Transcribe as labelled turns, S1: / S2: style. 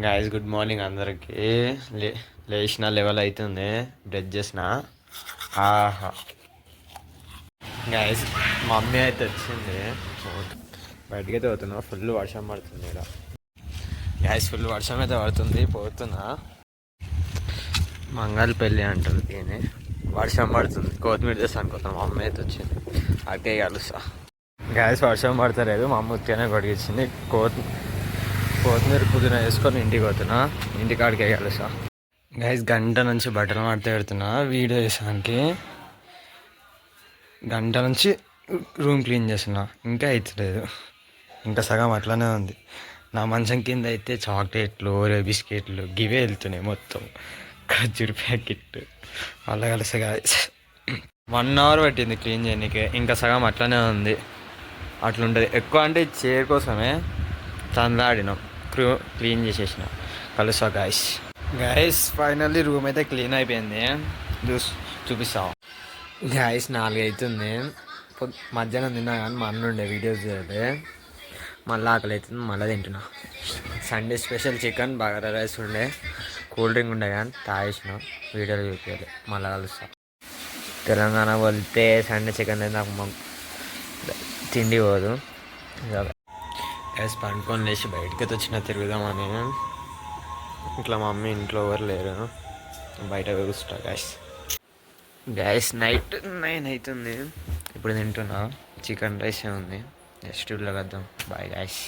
S1: Guys good morning అందరికి. లేచిన level అవుతుంది, బ్రష్ చేసిన. ఆహా గాయస్ మమ్మీ అయితే వచ్చింది, బయటికి అయితే పోతున్నా. ఫుల్ వర్షం పడుతుంది ఇక్కడ గాయస్, ఫుల్ వర్షం అయితే పడుతుంది. పోతున్నా మంగళ పెళ్ళి అంటారు దీన్ని. వర్షం పడుతుంది, కొత్తిమీర చేస్తా అనుకుంటున్నా. మా అమ్మ అయితే వచ్చింది, అక్కే కలుస్తా. గాయస్ వర్షం పడతలేదు, మా అమ్మ ఉత్తిగానే కొడిగించింది. కొత్తిమీర పుదీనా వేసుకొని ఇంటికి పోతున్నా. ఇంటికాడికి కలుస్తా. గైస్ గంట నుంచి బట్టలు మాడితే పెడుతున్నా వీడియో వేసానికి. గంట నుంచి రూమ్ క్లీన్ చేస్తున్నా, ఇంకా అవుతలేదు. ఇంకా సగం అట్లానే ఉంది. నా మంచం కింద అయితే చాక్లెట్లు, ఓరియో బిస్కెట్లు గివే వెళ్తున్నాయి మొత్తం. ఖర్జూర్ ప్యాకెట్ అలా కలిసి గాయస్ 1 అవర్ పట్టింది క్లీన్ చేయడానికి. ఇంకా సగం అట్లానే ఉంది. అట్లుంటుంది ఎక్కువ. అంటే చైర్ కోసమే తండ్లాడినాం, క్లీన్ చేసేసిన. కలుసా గాయస్. గాయస్ ఫైనల్లీ రూమ్ అయితే క్లీన్ అయిపోయింది, చూపిస్తాం. గాయస్ 4 అవుతుంది. మధ్యాహ్నం తిన్నా కానీ మా అన్న ఉండే వీడియోస్ చేయలే. మళ్ళీ ఆకలి అవుతుంది, మళ్ళీ తింటున్నా. Sunday special chicken bagara rice ఉండే, కూల్ డ్రింక్ ఉండే కానీ తాగేసిన. వీడియోలు చూపించాలి. మళ్ళీ కలుస్తా. తెలంగాణ వెళ్తే సండే చికెన్ నాకు తిండి పోదు. గ్యాస్ పండుకొని లేచి బయటకి వచ్చిన తిరుగుదామని. ఇట్లా మా మమ్మీ ఇంట్లో ఎవరు లేరు, బయట కూర్చుంటా. గ్యాస్ నైట్ 9 అవుతుంది. ఇప్పుడు తింటున్నా. చికెన్ రైస్ ఉంది. నెక్స్ట్ వీడియోలో కలుద్దాం. Bye gas.